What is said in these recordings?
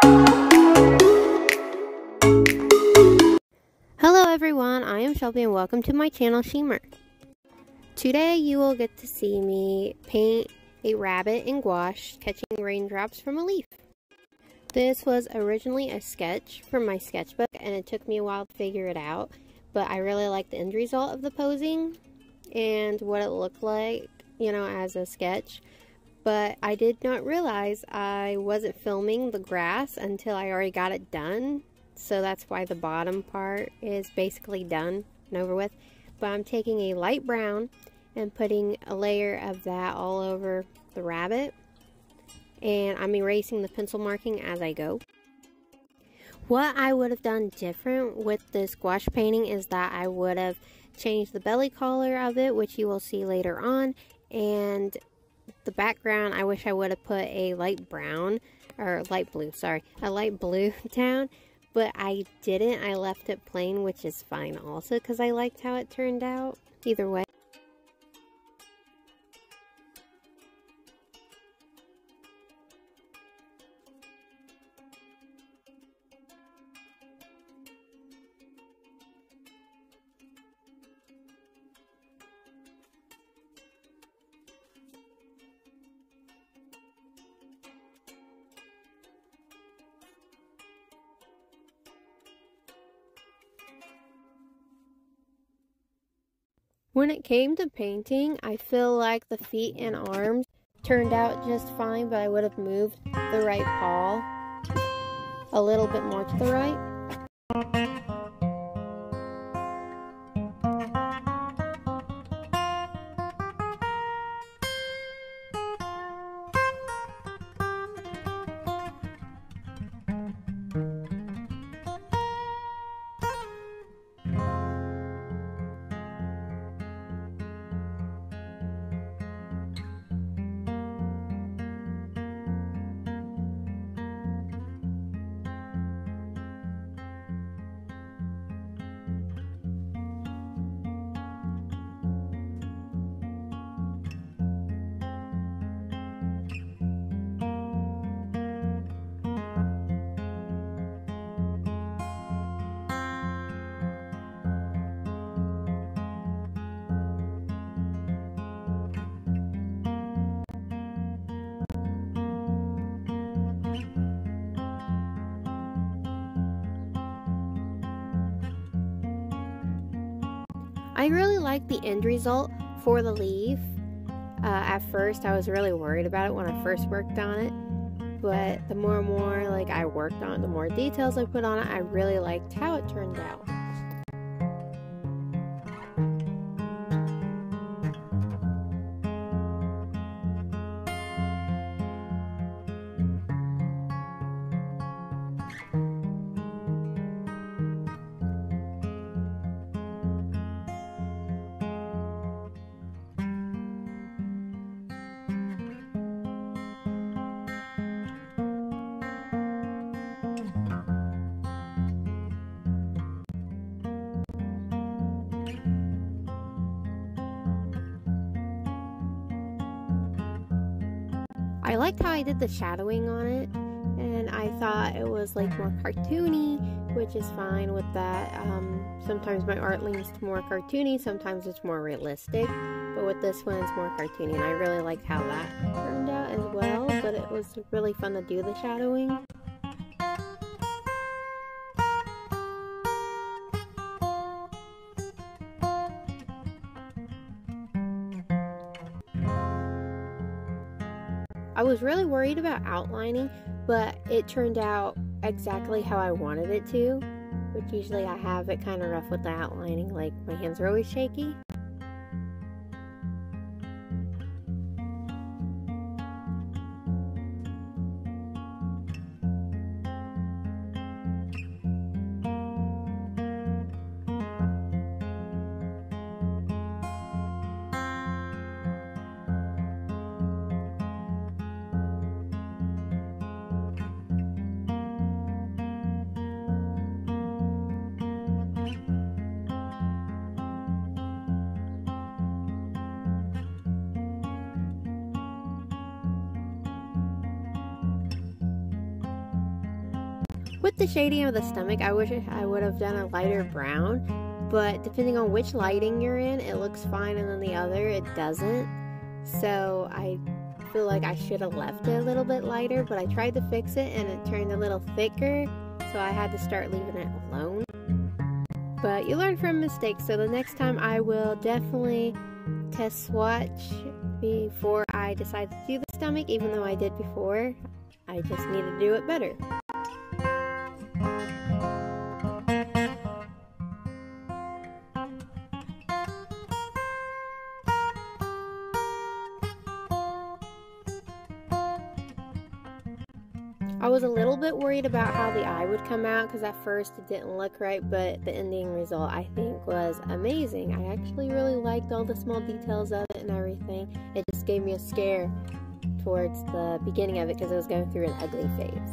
Hello everyone, I am Shelby and welcome to my channel Shimmer. Today you will get to see me paint a rabbit in gouache catching raindrops from a leaf. This was originally a sketch from my sketchbook and it took me a while to figure it out, but I really liked the end result of the posing and what it looked like, you know, as a sketch. But I did not realize I wasn't filming the grass until I already got it done. So that's why the bottom part is basically done and over with. But I'm taking a light brown and putting a layer of that all over the rabbit. And I'm erasing the pencil marking as I go. What I would have done different with this gouache painting is that I would have changed the belly color of it, which you will see later on. And the background, I wish I would have put a light brown, or light blue, sorry, a light blue down. But I didn't. I left it plain, which is fine also because I liked how it turned out either way. When it came to painting, I feel like the feet and arms turned out just fine, but I would have moved the right paw a little bit more to the right. I really like the end result for the leaf. At first I was really worried about it when I first worked on it, but the more and more like I worked on it, the more details I put on it, I really liked how it turned out. I liked how I did the shadowing on it, and I thought it was like more cartoony, which is fine with that. Sometimes my art leans to more cartoony, sometimes it's more realistic, but with this one it's more cartoony, and I really liked how that turned out as well, but it was really fun to do the shadowing. I was really worried about outlining, but it turned out exactly how I wanted it to, which usually I have it kind of rough with the outlining, like my hands are always shaky. With the shading of the stomach, I wish I would have done a lighter brown, but depending on which lighting you're in, it looks fine, and then the other, it doesn't. So I feel like I should have left it a little bit lighter, but I tried to fix it and it turned a little thicker, so I had to start leaving it alone. But you learn from mistakes, so the next time I will definitely test swatch before I decide to do the stomach, even though I did before. I just need to do it better. I was a little bit worried about how the eye would come out because at first it didn't look right, but the ending result I think was amazing. I actually really liked all the small details of it and everything. It just gave me a scare towards the beginning of it because it was going through an ugly phase.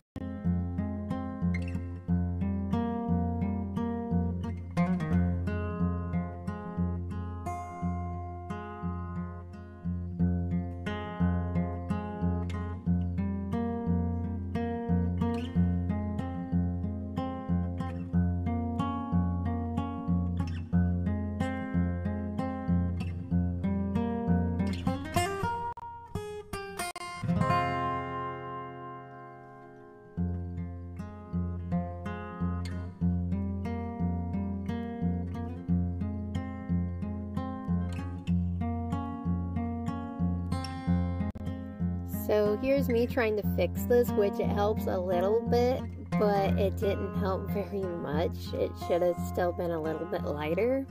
So here's me trying to fix this, which it helps a little bit, but it didn't help very much. It should have still been a little bit lighter.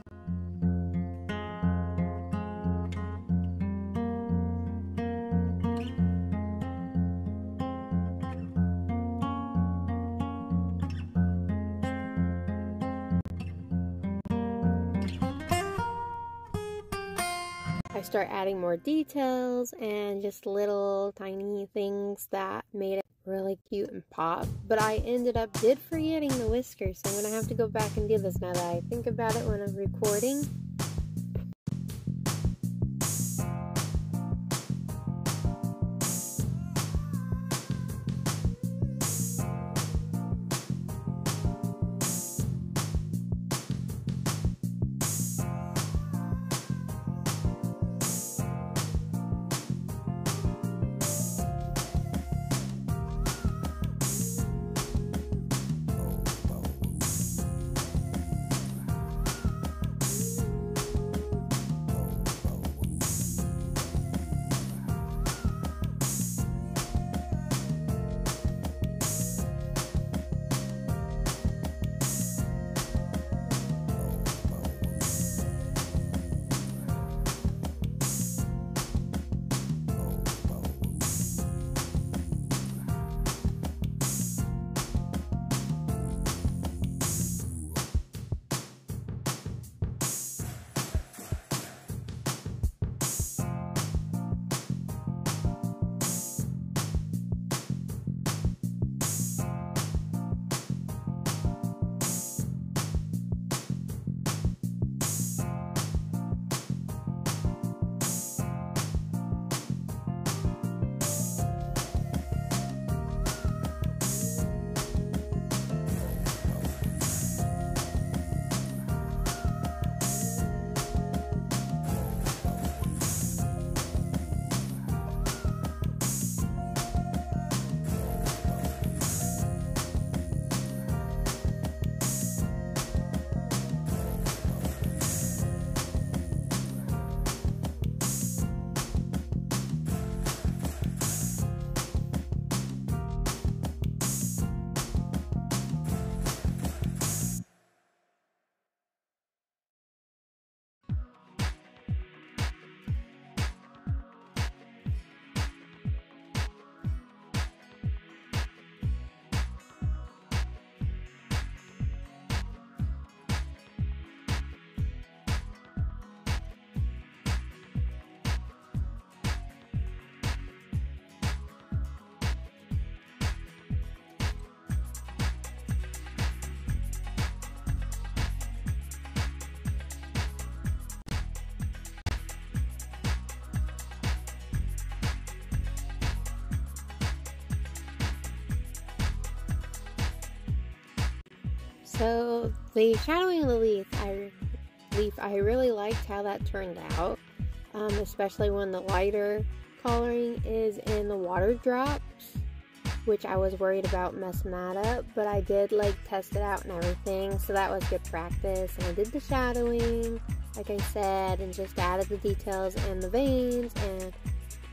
I start adding more details and just little tiny things that made it really cute and pop. But I did forgetting the whiskers, so I'm going to have to go back and do this now that I think about it when I'm recording. So the shadowing of the leaf, I really liked how that turned out, especially when the lighter coloring is in the water drops, which I was worried about messing that up, but I did like test it out and everything, so that was good practice. And I did the shadowing, like I said, and just added the details and the veins and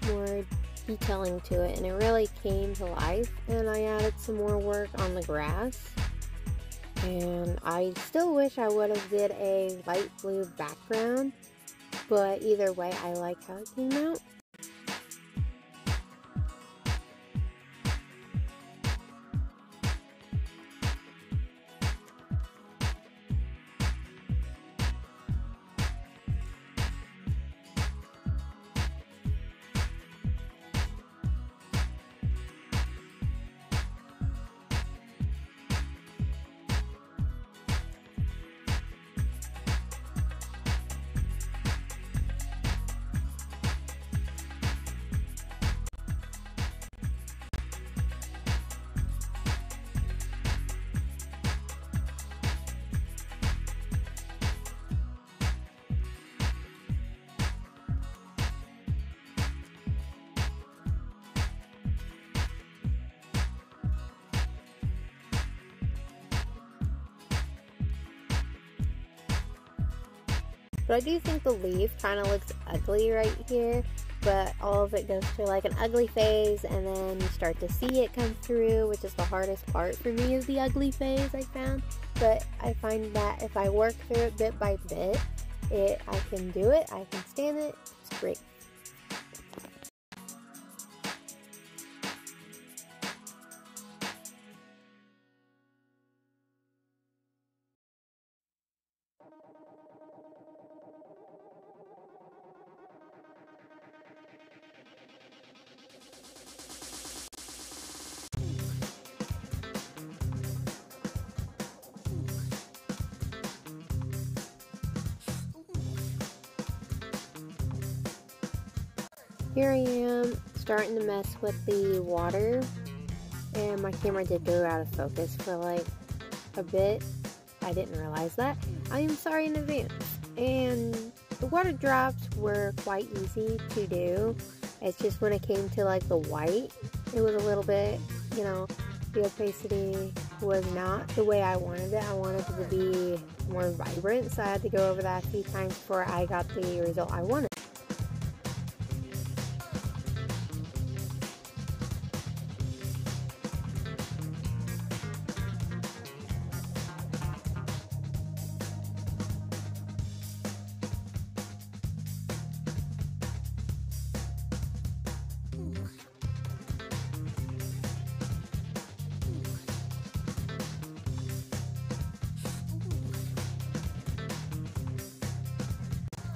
more detailing to it, and it really came to life. And I added some more work on the grass, and I still wish I would have did a light blue background, but either way I like how it came out. But I do think the leaf kind of looks ugly right here, but all of it goes through like an ugly phase, and then you start to see it come through, which is the hardest part for me, is the ugly phase, I found. But I find that if I work through it bit by bit, I can do it, I can stand it, it's great. Here I am starting to mess with the water, and my camera did go out of focus for like a bit. I didn't realize that. I am sorry in advance. And the water drops were quite easy to do. It's just when it came to like the white, it was a little bit, you know, the opacity was not the way I wanted it. I wanted it to be more vibrant, so I had to go over that a few times before I got the result I wanted.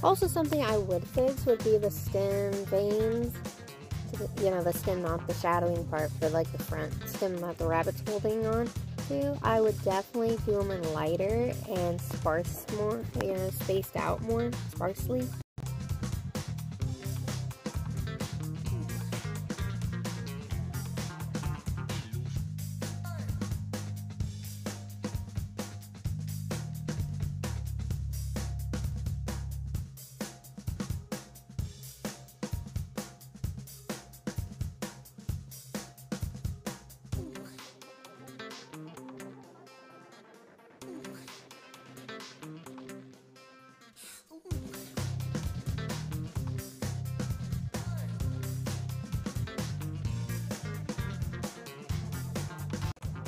Also, something I would fix would be the stem veins. You know, the stem, not the shadowing part, but like the front stem that the rabbit's holding on to. I would definitely do them in lighter and sparse more, you know, spaced out more sparsely.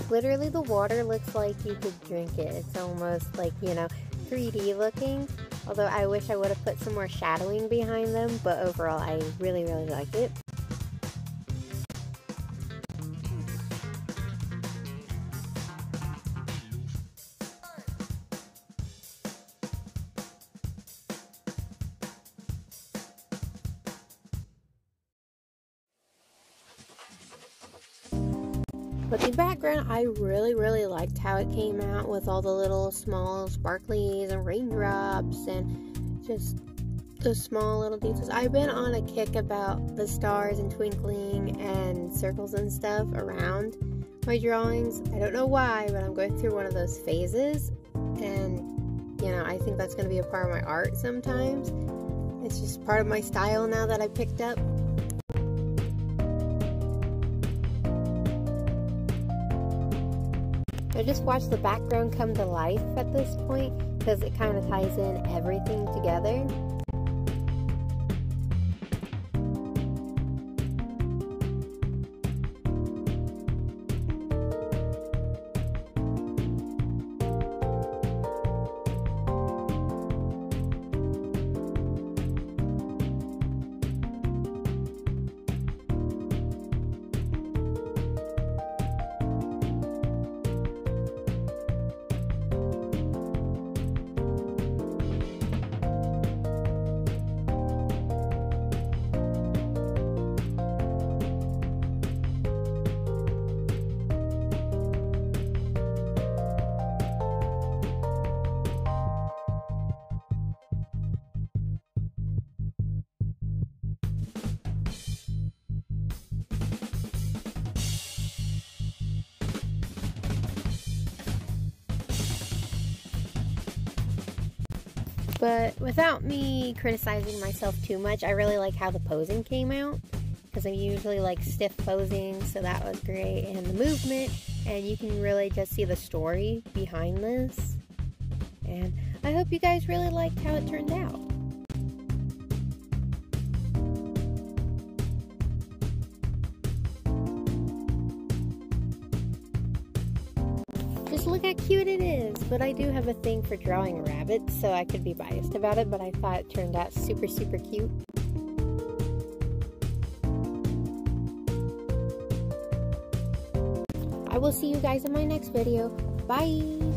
Literally, the water looks like you could drink it. It's almost like, you know, 3D looking. Although I wish I would have put some more shadowing behind them, but overall I really, really like it. But the background, I really liked how it came out with all the little small sparklies and raindrops and just those small little details. I've been on a kick about the stars and twinkling and circles and stuff around my drawings. I don't know why, but I'm going through one of those phases, and you know, I think that's going to be a part of my art sometimes. It's just part of my style now that I picked up. I just watched the background come to life at this point because it kind of ties in everything together. But without me criticizing myself too much, I really like how the posing came out, because I usually like stiff posing, so that was great, and the movement, and you can really just see the story behind this. And I hope you guys really liked how it turned out. Just look how cute it is. But I do have a thing for drawing rabbits, so I could be biased about it, but I thought it turned out super, super cute. I will see you guys in my next video. Bye!